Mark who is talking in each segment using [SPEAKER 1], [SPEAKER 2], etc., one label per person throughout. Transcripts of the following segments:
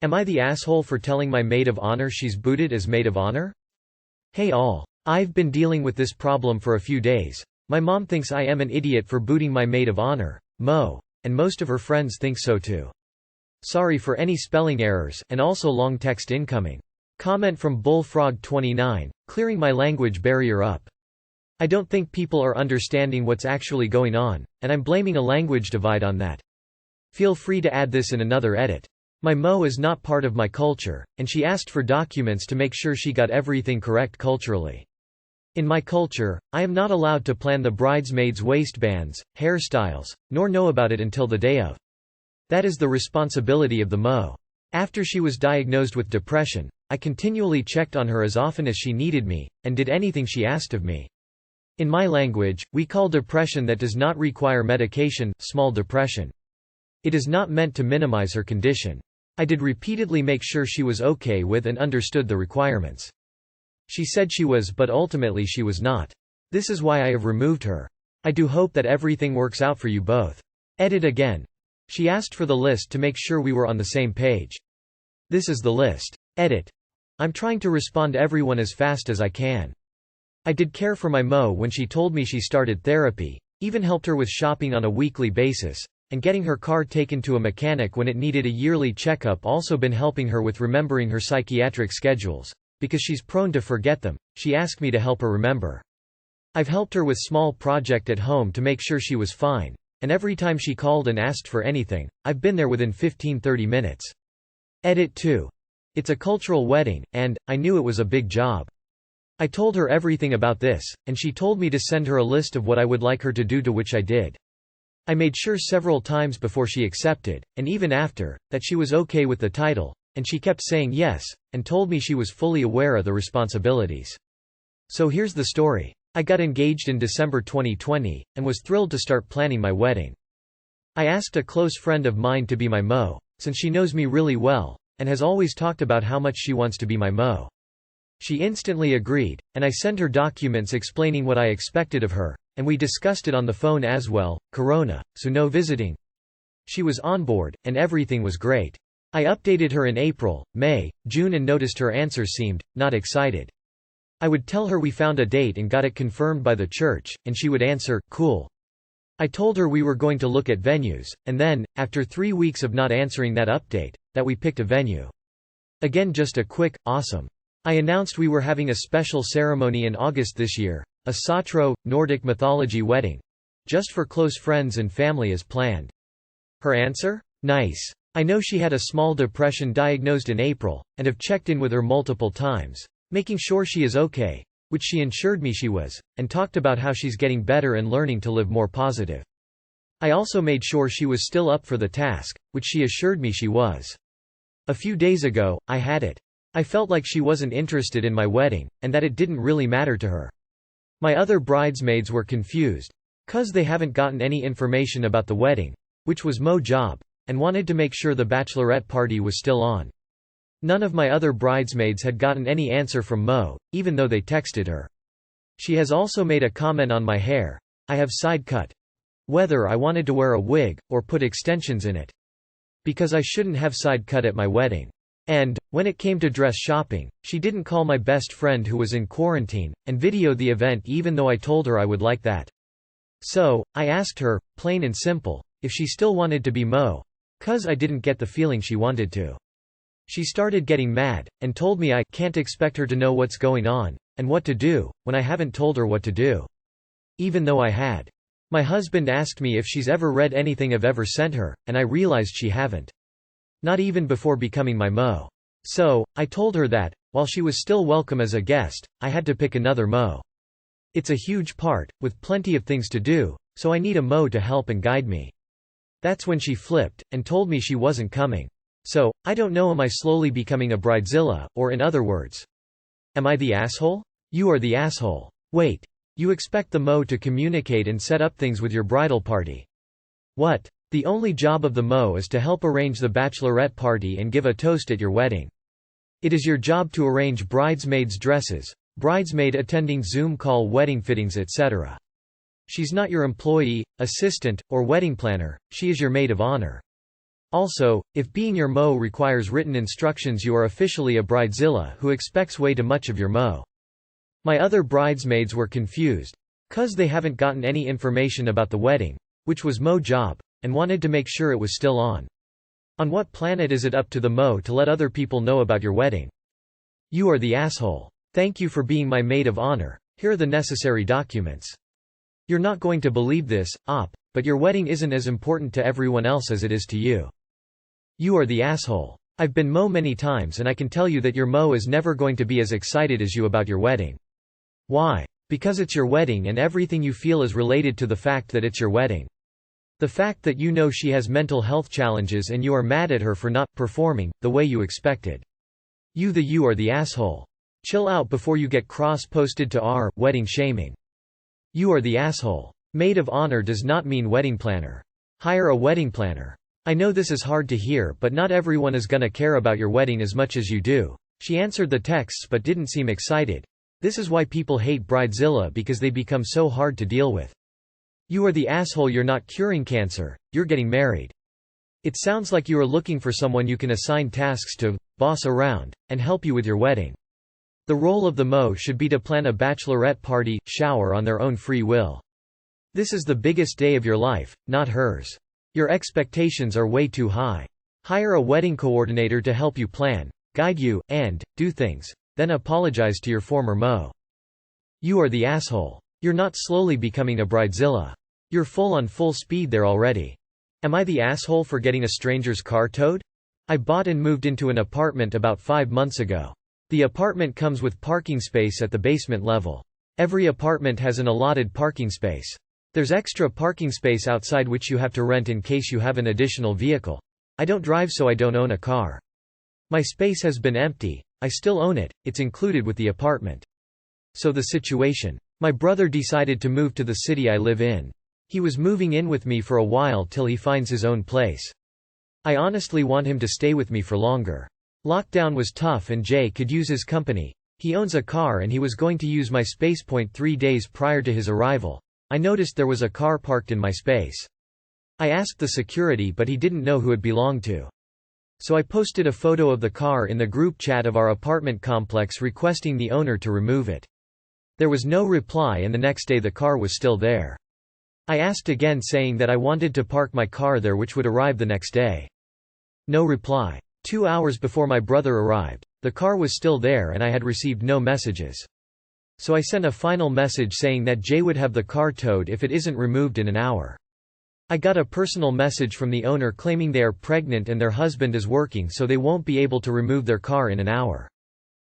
[SPEAKER 1] Am I the asshole for telling my maid of honor she's booted as maid of honor? Hey all. I've been dealing with this problem for a few days. My mom thinks I am an idiot for booting my maid of honor, Mo, and most of her friends think so too. Sorry for any spelling errors, and also long text incoming. Comment from Bullfrog29, clearing my language barrier up. I don't think people are understanding what's actually going on, and I'm blaming a language divide on that. Feel free to add this in another edit. My Mo is not part of my culture, and she asked for documents to make sure she got everything correct culturally. In my culture, I am not allowed to plan the bridesmaids' waistbands, hairstyles, nor know about it until the day of. That is the responsibility of the Mo. After she was diagnosed with depression, I continually checked on her as often as she needed me, and did anything she asked of me. In my language, we call depression that does not require medication, small depression. It is not meant to minimize her condition. I did repeatedly make sure she was okay with and understood the requirements. She said she was, but ultimately she was not. This is why I have removed her. I do hope that everything works out for you both. Edit again. She asked for the list to make sure we were on the same page. This is the list. Edit. I'm trying to respond everyone as fast as I can. I did care for my Mo when she told me she started therapy, even helped her with shopping on a weekly basis, and getting her car taken to a mechanic when it needed a yearly checkup. Also been helping her with remembering her psychiatric schedules. Because she's prone to forget them, she asked me to help her remember. I've helped her with small project at home to make sure she was fine, and every time she called and asked for anything, I've been there within 15–30 minutes. Edit 2. It's a cultural wedding, and I knew it was a big job. I told her everything about this, and she told me to send her a list of what I would like her to do, to which I did. I made sure several times before she accepted, and even after, that she was okay with the title, and she kept saying yes, and told me she was fully aware of the responsibilities. So here's the story. I got engaged in December 2020, and was thrilled to start planning my wedding. I asked a close friend of mine to be my Mo, since she knows me really well, and has always talked about how much she wants to be my Mo. She instantly agreed, and I sent her documents explaining what I expected of her, and we discussed it on the phone as well. Corona, so no visiting. She was on board, and everything was great. I updated her in April, May, June and noticed her answers seemed not excited. I would tell her we found a date and got it confirmed by the church, and she would answer, cool. I told her we were going to look at venues, and then, after 3 weeks of not answering that update, that we picked a venue. Again, just a quick, awesome. I announced we were having a special ceremony in August this year, a Sotro, Nordic mythology wedding. Just for close friends and family as planned. Her answer? Nice. I know she had a small depression diagnosed in April, and have checked in with her multiple times, making sure she is okay, which she ensured me she was, and talked about how she's getting better and learning to live more positive. I also made sure she was still up for the task, which she assured me she was. A few days ago, I had it. I felt like she wasn't interested in my wedding, and that it didn't really matter to her. My other bridesmaids were confused, 'cause they haven't gotten any information about the wedding, which was Mo's job, and wanted to make sure the bachelorette party was still on. None of my other bridesmaids had gotten any answer from Mo, even though they texted her. She has also made a comment on my hair. I have side cut. Whether I wanted to wear a wig, or put extensions in it. Because I shouldn't have side cut at my wedding. And, when it came to dress shopping, she didn't call my best friend who was in quarantine, and video the event even though I told her I would like that. So, I asked her, plain and simple, if she still wanted to be Mo, 'cause I didn't get the feeling she wanted to. She started getting mad, and told me I can't expect her to know what's going on, and what to do, when I haven't told her what to do. Even though I had. My husband asked me if she's ever read anything I've ever sent her, and I realized she haven't. Not even before becoming my Mo. So, I told her that, while she was still welcome as a guest, I had to pick another Mo. It's a huge part, with plenty of things to do, so I need a Mo to help and guide me. That's when she flipped, and told me she wasn't coming. So, I don't know, am I slowly becoming a Bridezilla, or in other words, am I the asshole? You are the asshole. Wait. You expect the Mo to communicate and set up things with your bridal party. What? The only job of the Mo is to help arrange the bachelorette party and give a toast at your wedding. It is your job to arrange bridesmaids' dresses, bridesmaid attending Zoom call, wedding fittings, etc. She's not your employee, assistant, or wedding planner, she is your maid of honor. Also, if being your Mo requires written instructions, you are officially a bridezilla who expects way too much of your Mo. My other bridesmaids were confused, 'cause they haven't gotten any information about the wedding, which was Mo job, and wanted to make sure it was still on. On what planet is it up to the Mo to let other people know about your wedding? You are the asshole. Thank you for being my maid of honor. Here are the necessary documents. You're not going to believe this, but your wedding isn't as important to everyone else as it is to you. You are the asshole. I've been Mo many times and I can tell you that your Mo is never going to be as excited as you about your wedding. Why? Because it's your wedding and everything you feel is related to the fact that it's your wedding. The fact that you know she has mental health challenges and you are mad at her for not performing the way you expected. You are the asshole. Chill out before you get cross-posted to our wedding shaming. You are the asshole. Maid of honor does not mean wedding planner. Hire a wedding planner. I know this is hard to hear, but not everyone is gonna care about your wedding as much as you do. She answered the texts but didn't seem excited. This is why people hate Bridezilla, because they become so hard to deal with. You are the asshole. You're not curing cancer, you're getting married. It sounds like you are looking for someone you can assign tasks to, boss around, and help you with your wedding. The role of the Mo should be to plan a bachelorette party, shower on their own free will. This is the biggest day of your life, not hers. Your expectations are way too high. Hire a wedding coordinator to help you plan, guide you, and do things, then apologize to your former Mo. You are the asshole. You're not slowly becoming a bridezilla. You're full speed there already. Am I the asshole for getting a stranger's car towed? I bought and moved into an apartment about 5 months ago. The apartment comes with parking space at the basement level. Every apartment has an allotted parking space. There's extra parking space outside which you have to rent in case you have an additional vehicle. I don't drive, so I don't own a car. My space has been empty. I still own it, it's included with the apartment. So the situation. My brother decided to move to the city I live in. He was moving in with me for a while till he finds his own place. I honestly want him to stay with me for longer. Lockdown was tough and Jay could use his company. He owns a car and he was going to use my space. 3 days prior to his arrival, I noticed there was a car parked in my space. I asked the security, but he didn't know who it belonged to. So I posted a photo of the car in the group chat of our apartment complex requesting the owner to remove it. There was no reply and the next day the car was still there. I asked again saying that I wanted to park my car there, which would arrive the next day. No reply. 2 hours before my brother arrived, the car was still there and I had received no messages. So I sent a final message saying that Jay would have the car towed if it isn't removed in an hour. I got a personal message from the owner claiming they are pregnant and their husband is working, so they won't be able to remove their car in an hour.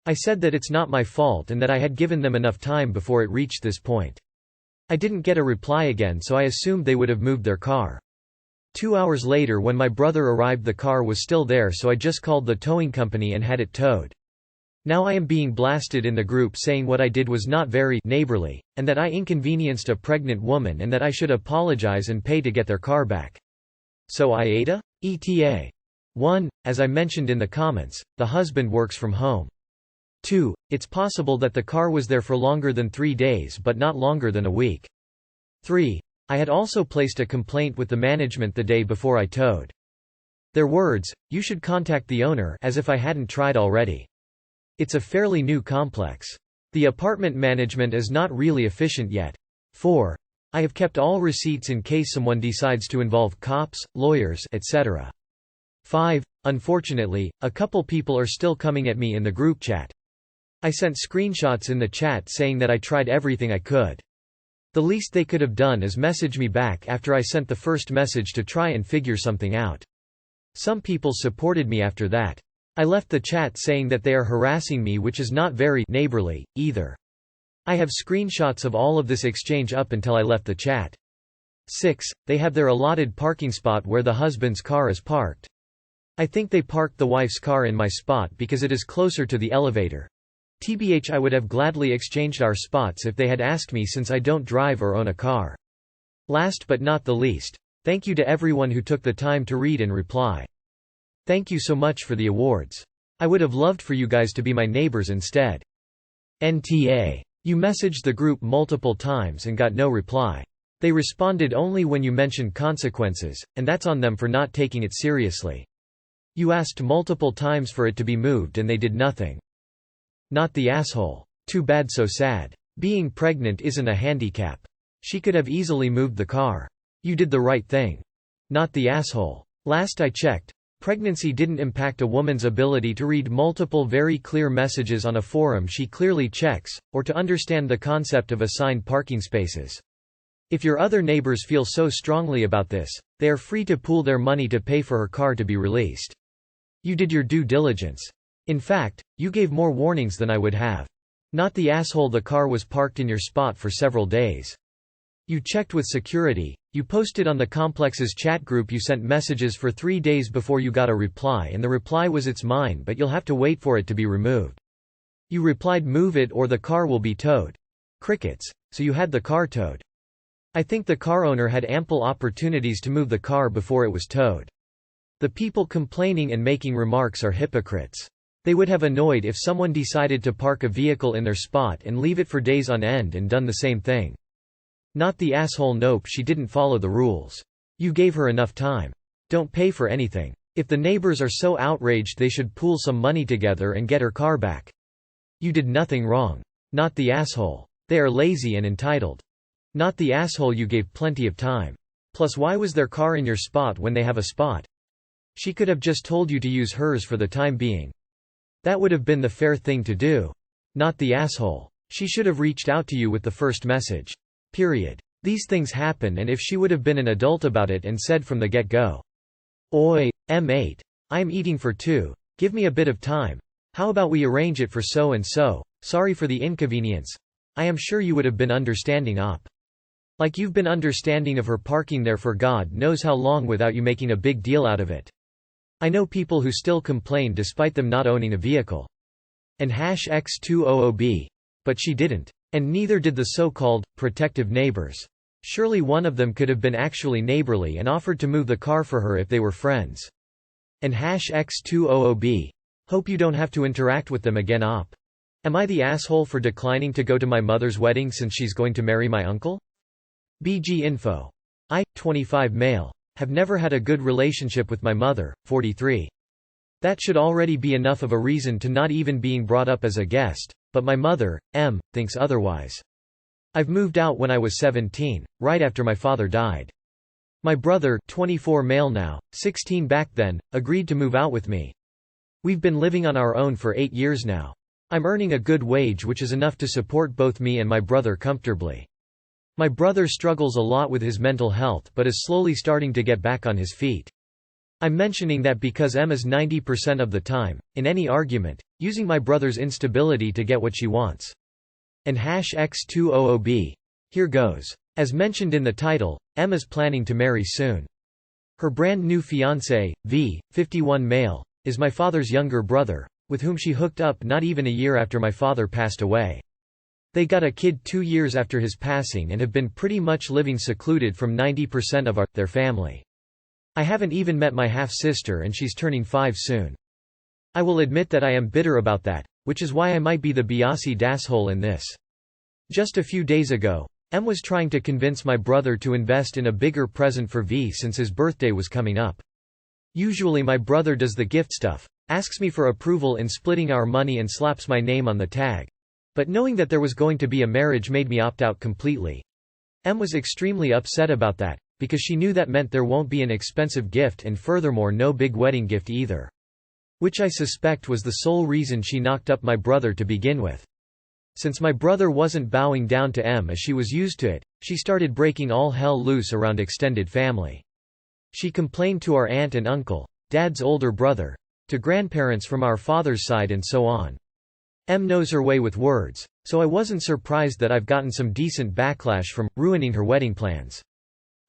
[SPEAKER 1] I said that it's not my fault and that I had given them enough time before it reached this point. I didn't get a reply again, so I assumed they would have moved their car. 2 hours later, when my brother arrived, the car was still there, so I just called the towing company and had it towed. Now I am being blasted in the group saying what I did was not very neighborly, and that I inconvenienced a pregnant woman and that I should apologize and pay to get their car back. So AITA? ETA. 1. As I mentioned in the comments, the husband works from home. 2. It's possible that the car was there for longer than 3 days but not longer than a week. 3. I had also placed a complaint with the management the day before I towed. Their words, "You should contact the owner," as if I hadn't tried already. It's a fairly new complex. The apartment management is not really efficient yet. 4. I have kept all receipts in case someone decides to involve cops, lawyers, etc. 5. Unfortunately, a couple people are still coming at me in the group chat. I sent screenshots in the chat saying that I tried everything I could. The least they could have done is message me back after I sent the first message to try and figure something out. Some people supported me after that. I left the chat saying that they are harassing me, which is not very neighborly, either. I have screenshots of all of this exchange up until I left the chat. 6. They have their allotted parking spot where the husband's car is parked. I think they parked the wife's car in my spot because it is closer to the elevator. TBH, I would have gladly exchanged our spots if they had asked me, since I don't drive or own a car. Last but not the least, thank you to everyone who took the time to read and reply. Thank you so much for the awards. I would have loved for you guys to be my neighbors instead. NTA. You messaged the group multiple times and got no reply. They responded only when you mentioned consequences, and that's on them for not taking it seriously. You asked multiple times for it to be moved and they did nothing. Not the asshole. Too bad, so sad. Being pregnant isn't a handicap. She could have easily moved the car. You did the right thing. Not the asshole. Last I checked, pregnancy didn't impact a woman's ability to read multiple very clear messages on a forum she clearly checks, or to understand the concept of assigned parking spaces. If your other neighbors feel so strongly about this, they are free to pool their money to pay for her car to be released. You did your due diligence. In fact, you gave more warnings than I would have. Not the asshole. The car was parked in your spot for several days. You checked with security, you posted on the complex's chat group, you sent messages for 3 days before you got a reply, and the reply was "It's mine, but you'll have to wait for it to be removed." You replied, "Move it or the car will be towed." Crickets. So you had the car towed. I think the car owner had ample opportunities to move the car before it was towed. The people complaining and making remarks are hypocrites. They would have annoyed if someone decided to park a vehicle in their spot and leave it for days on end and done the same thing. Not the asshole. Nope, she didn't follow the rules. You gave her enough time. Don't pay for anything. If the neighbors are so outraged, they should pool some money together and get her car back. You did nothing wrong. Not the asshole. They are lazy and entitled. Not the asshole. You gave plenty of time. Plus, why was their car in your spot when they have a spot? She could have just told you to use hers for the time being. That would have been the fair thing to do. Not the asshole. She should have reached out to you with the first message. Period. These things happen, and if she would have been an adult about it and said from the get-go, "Oi, M8. I'm eating for two. Give me a bit of time. How about we arrange it for so and so? Sorry for the inconvenience." I am sure you would have been understanding op. Like you've been understanding of her parking there for God knows how long without you making a big deal out of it. I know people who still complain despite them not owning a vehicle. And #X200B. But she didn't. And neither did the so-called protective neighbors. Surely one of them could have been actually neighborly and offered to move the car for her if they were friends. And #X200B. Hope you don't have to interact with them again, op. Am I the asshole for declining to go to my mother's wedding since she's going to marry my uncle? BG Info. I, 25 male. Have never had a good relationship with my mother, 43. That should already be enough of a reason to not even being brought up as a guest, but my mother, M, thinks otherwise. I've moved out when I was 17, right after my father died. My brother, 24 male now, 16 back then, agreed to move out with me. We've been living on our own for 8 years now. I'm earning a good wage which is enough to support both me and my brother comfortably. My brother struggles a lot with his mental health but is slowly starting to get back on his feet. I'm mentioning that because M is 90% of the time, in any argument, using my brother's instability to get what she wants. And #X200B. Here goes. As mentioned in the title, M is planning to marry soon. Her brand new fiancé, V, 51 male, is my father's younger brother, with whom she hooked up not even a year after my father passed away. They got a kid 2 years after his passing and have been pretty much living secluded from 90% of their family. I haven't even met my half-sister and she's turning 5 soon. I will admit that I am bitter about that, which is why I might be the biasi dasshole in this. Just a few days ago, M was trying to convince my brother to invest in a bigger present for V since his birthday was coming up. Usually my brother does the gift stuff, asks me for approval in splitting our money and slaps my name on the tag. But knowing that there was going to be a marriage made me opt out completely. M was extremely upset about that, because she knew that meant there won't be an expensive gift and furthermore no big wedding gift either. Which I suspect was the sole reason she knocked up my brother to begin with. Since my brother wasn't bowing down to M as she was used to it, she started breaking all hell loose around extended family. She complained to our aunt and uncle, Dad's older brother, to grandparents from our father's side and so on. M knows her way with words, so I wasn't surprised that I've gotten some decent backlash from ruining her wedding plans.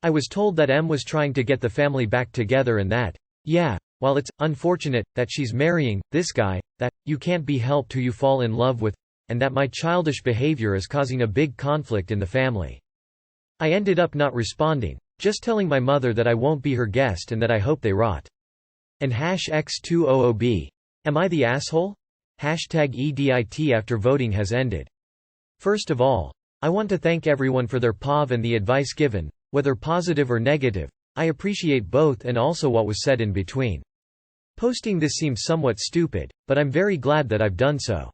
[SPEAKER 1] I was told that M was trying to get the family back together and that, yeah, while it's unfortunate that she's marrying this guy, that you can't be helped who you fall in love with, and that my childish behavior is causing a big conflict in the family. I ended up not responding, just telling my mother that I won't be her guest and that I hope they rot. And #X200B. Am I the asshole? #EDIT after voting has ended. First of all, I want to thank everyone for their POV and the advice given, whether positive or negative. I appreciate both and also what was said in between. Posting this seems somewhat stupid, but I'm very glad that I've done so.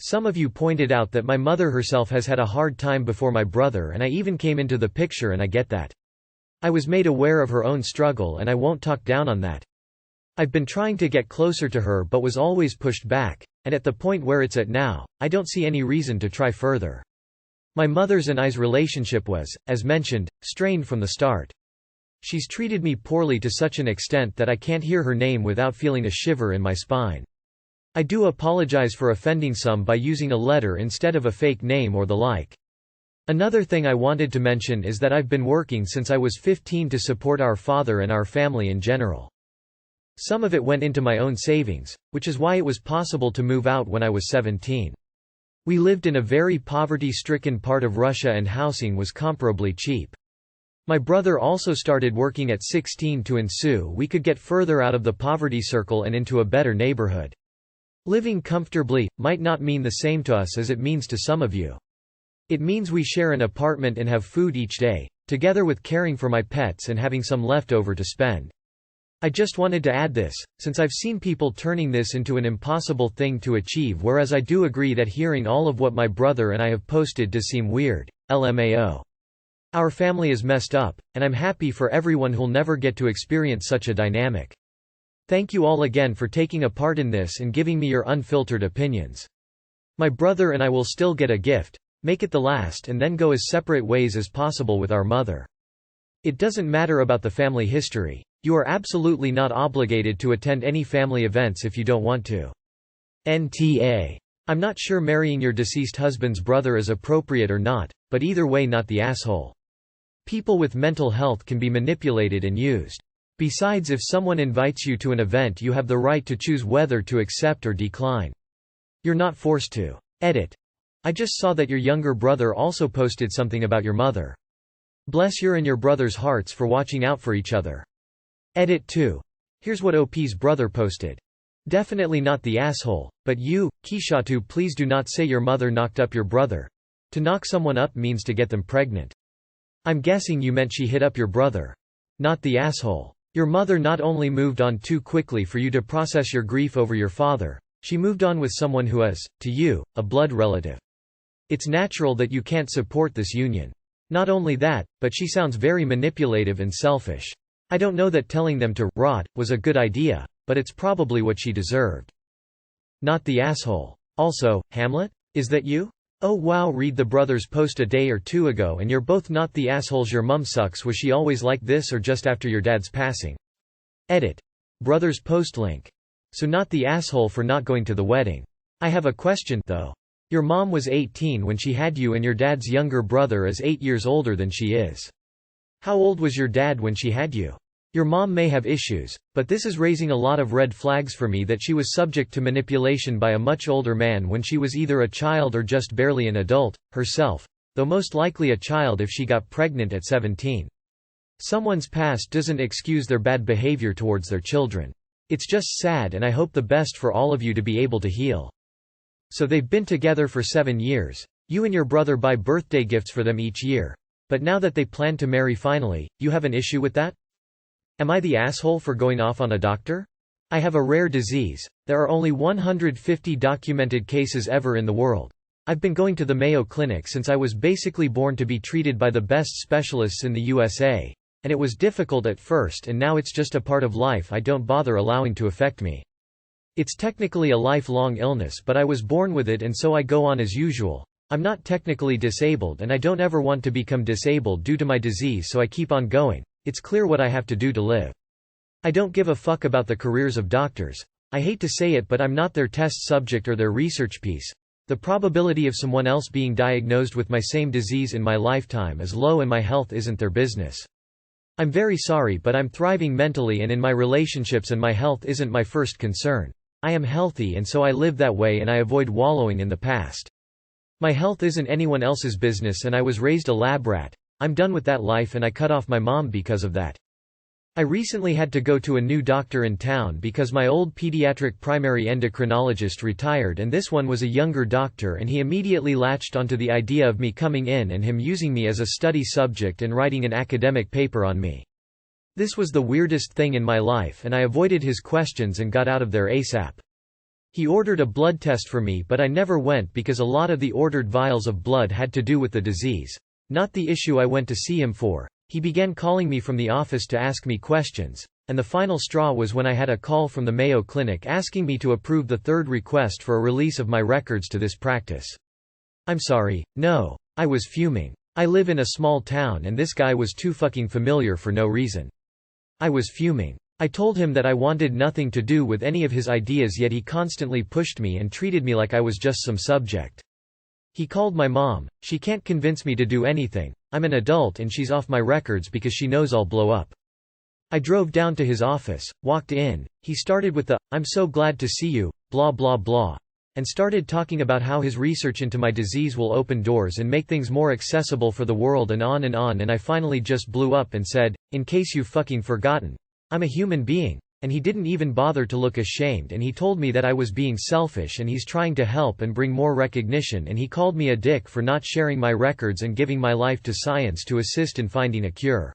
[SPEAKER 1] Some of you pointed out that my mother herself has had a hard time before my brother, and I even came into the picture, and I get that. I was made aware of her own struggle, and I won't talk down on that. I've been trying to get closer to her but was always pushed back, and at the point where it's at now, I don't see any reason to try further. My mother's and I's relationship was, as mentioned, strained from the start. She's treated me poorly to such an extent that I can't hear her name without feeling a shiver in my spine. I do apologize for offending some by using a letter instead of a fake name or the like. Another thing I wanted to mention is that I've been working since I was 15 to support our father and our family in general. Some of it went into my own savings, which is why it was possible to move out when I was 17. We lived in a very poverty-stricken part of Russia and housing was comparably cheap. My brother also started working at 16 to ensue we could get further out of the poverty circle and into a better neighborhood. Living comfortably might not mean the same to us as it means to some of you. It means we share an apartment and have food each day, together with caring for my pets and having some left over to spend. I just wanted to add this, since I've seen people turning this into an impossible thing to achieve, whereas I do agree that hearing all of what my brother and I have posted does seem weird. LMAO. Our family is messed up, and I'm happy for everyone who'll never get to experience such a dynamic. Thank you all again for taking a part in this and giving me your unfiltered opinions. My brother and I will still get a gift, make it the last, and then go as separate ways as possible with our mother. It doesn't matter about the family history. You are absolutely not obligated to attend any family events if you don't want to. NTA. I'm not sure marrying your deceased husband's brother is appropriate or not, but either way, not the asshole. People with mental health can be manipulated and used. Besides, if someone invites you to an event, you have the right to choose whether to accept or decline. You're not forced to. Edit. I just saw that your younger brother also posted something about your mother. Bless your and your brother's hearts for watching out for each other. Edit 2. Here's what OP's brother posted. Definitely not the asshole, but you, Kishatu, please do not say your mother knocked up your brother. To knock someone up means to get them pregnant. I'm guessing you meant she hit up your brother. Not the asshole. Your mother not only moved on too quickly for you to process your grief over your father, she moved on with someone who is, to you, a blood relative. It's natural that you can't support this union. Not only that, but she sounds very manipulative and selfish. I don't know that telling them to rot was a good idea, but it's probably what she deserved. Not the asshole. Also, Hamlet? Is that you? Oh wow, read the brother's post a day or two ago and you're both not the assholes. Your mum sucks. Was she always like this or just after your dad's passing? Edit. Brother's post link. So not the asshole for not going to the wedding. I have a question, though. Your mom was 18 when she had you and your dad's younger brother is 8 years older than she is. How old was your dad when she had you? Your mom may have issues, but this is raising a lot of red flags for me that she was subject to manipulation by a much older man when she was either a child or just barely an adult, herself, though most likely a child if she got pregnant at 17. Someone's past doesn't excuse their bad behavior towards their children. It's just sad, and I hope the best for all of you to be able to heal. So they've been together for 7 years. You and your brother buy birthday gifts for them each year. But now that they plan to marry finally, you have an issue with that? Am I the asshole for going off on a doctor? I have a rare disease. There are only 150 documented cases ever in the world. I've been going to the Mayo Clinic since I was basically born to be treated by the best specialists in the USA, and it was difficult at first, and now it's just a part of life I don't bother allowing to affect me. It's technically a lifelong illness, but I was born with it and so I go on as usual. I'm not technically disabled and I don't ever want to become disabled due to my disease, so I keep on going. It's clear what I have to do to live. I don't give a fuck about the careers of doctors. I hate to say it, but I'm not their test subject or their research piece. The probability of someone else being diagnosed with my same disease in my lifetime is low and my health isn't their business. I'm very sorry, but I'm thriving mentally and in my relationships, and my health isn't my first concern. I am healthy and so I live that way, and I avoid wallowing in the past. My health isn't anyone else's business, and I was raised a lab rat. I'm done with that life and I cut off my mom because of that. I recently had to go to a new doctor in town because my old pediatric primary endocrinologist retired and this one was a younger doctor, and he immediately latched onto the idea of me coming in and him using me as a study subject and writing an academic paper on me. This was the weirdest thing in my life, and I avoided his questions and got out of there ASAP. He ordered a blood test for me, but I never went because a lot of the ordered vials of blood had to do with the disease, not the issue I went to see him for. He began calling me from the office to ask me questions, and the final straw was when I had a call from the Mayo Clinic asking me to approve the third request for a release of my records to this practice. I'm sorry, no. I was fuming. I live in a small town and this guy was too fucking familiar for no reason. I was fuming. I told him that I wanted nothing to do with any of his ideas, yet he constantly pushed me and treated me like I was just some subject. He called my mom. She can't convince me to do anything. I'm an adult and she's off my records because she knows I'll blow up. I drove down to his office, walked in, he started with the, "I'm so glad to see you, blah blah blah," and started talking about how his research into my disease will open doors and make things more accessible for the world and on, and I finally just blew up and said, "In case you've fucking forgotten, I'm a human being." And he didn't even bother to look ashamed, and he told me that I was being selfish and he's trying to help and bring more recognition, and he called me a dick for not sharing my records and giving my life to science to assist in finding a cure.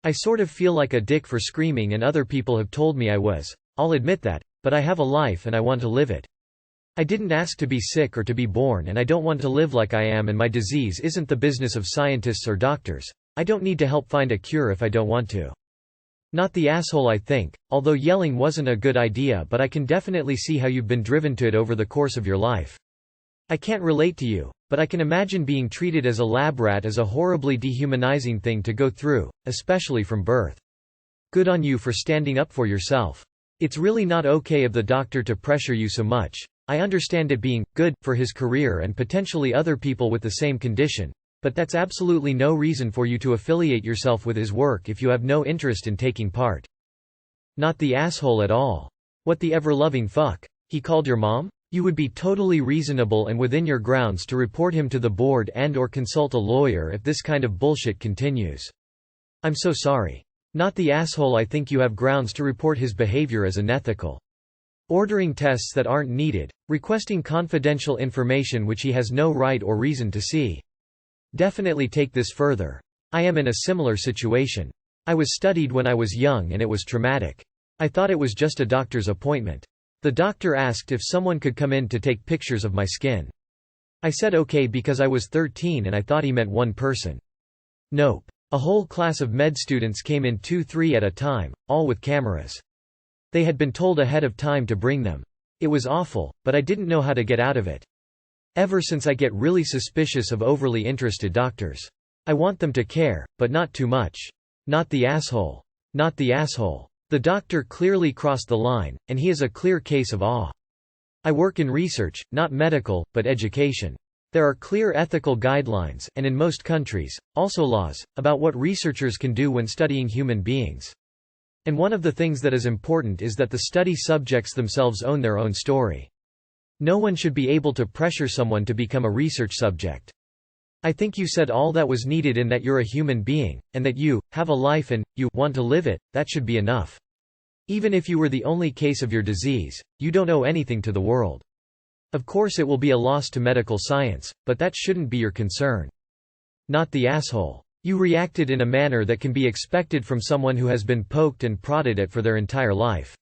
[SPEAKER 1] I sort of feel like a dick for screaming, and other people have told me I was. I'll admit that, but I have a life and I want to live it. I didn't ask to be sick or to be born, and I don't want to live like I am, and my disease isn't the business of scientists or doctors. I don't need to help find a cure if I don't want to. Not the asshole, I think, although yelling wasn't a good idea, but I can definitely see how you've been driven to it over the course of your life. I can't relate to you, but I can imagine being treated as a lab rat is a horribly dehumanizing thing to go through, especially from birth. Good on you for standing up for yourself. It's really not okay of the doctor to pressure you so much. I understand it being good for his career and potentially other people with the same condition. But that's absolutely no reason for you to affiliate yourself with his work if you have no interest in taking part. Not the asshole at all. What the ever-loving fuck? He called your mom? You would be totally reasonable and within your grounds to report him to the board and/or consult a lawyer if this kind of bullshit continues. I'm so sorry. Not the asshole. I think you have grounds to report his behavior as unethical. Ordering tests that aren't needed, requesting confidential information which he has no right or reason to see. Definitely take this further. I am in a similar situation. I was studied when I was young and it was traumatic. I thought it was just a doctor's appointment. The doctor asked if someone could come in to take pictures of my skin. I said okay because I was 13 and I thought he meant one person. Nope. A whole class of med students came in 2-3 at a time, all with cameras. They had been told ahead of time to bring them. It was awful, but I didn't know how to get out of it. Ever since I get really suspicious of overly interested doctors. I want them to care, but not too much. Not the asshole. Not the asshole. The doctor clearly crossed the line, and he is a clear case of awe. I work in research, not medical, but education. There are clear ethical guidelines, and in most countries, also laws, about what researchers can do when studying human beings. And one of the things that is important is that the study subjects themselves own their own story. No one should be able to pressure someone to become a research subject. I think you said all that was needed in that you're a human being, and that you have a life and you want to live it. That should be enough. Even if you were the only case of your disease, you don't owe anything to the world. Of course it will be a loss to medical science, but that shouldn't be your concern. Not the asshole. You reacted in a manner that can be expected from someone who has been poked and prodded at for their entire life.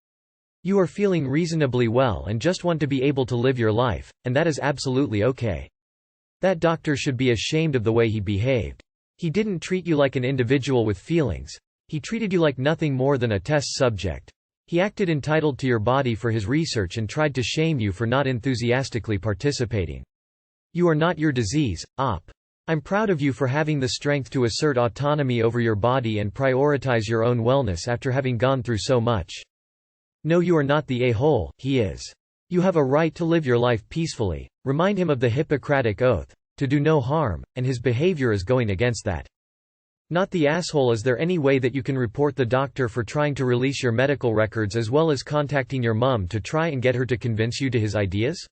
[SPEAKER 1] You are feeling reasonably well and just want to be able to live your life, and that is absolutely okay. That doctor should be ashamed of the way he behaved. He didn't treat you like an individual with feelings. He treated you like nothing more than a test subject. He acted entitled to your body for his research and tried to shame you for not enthusiastically participating. You are not your disease, Op. I'm proud of you for having the strength to assert autonomy over your body and prioritize your own wellness after having gone through so much. No, you are not the a-hole, he is. You have a right to live your life peacefully. Remind him of the Hippocratic Oath, to do no harm, and his behavior is going against that. Not the asshole. Is there any way that you can report the doctor for trying to release your medical records as well as contacting your mom to try and get her to convince you to his ideas?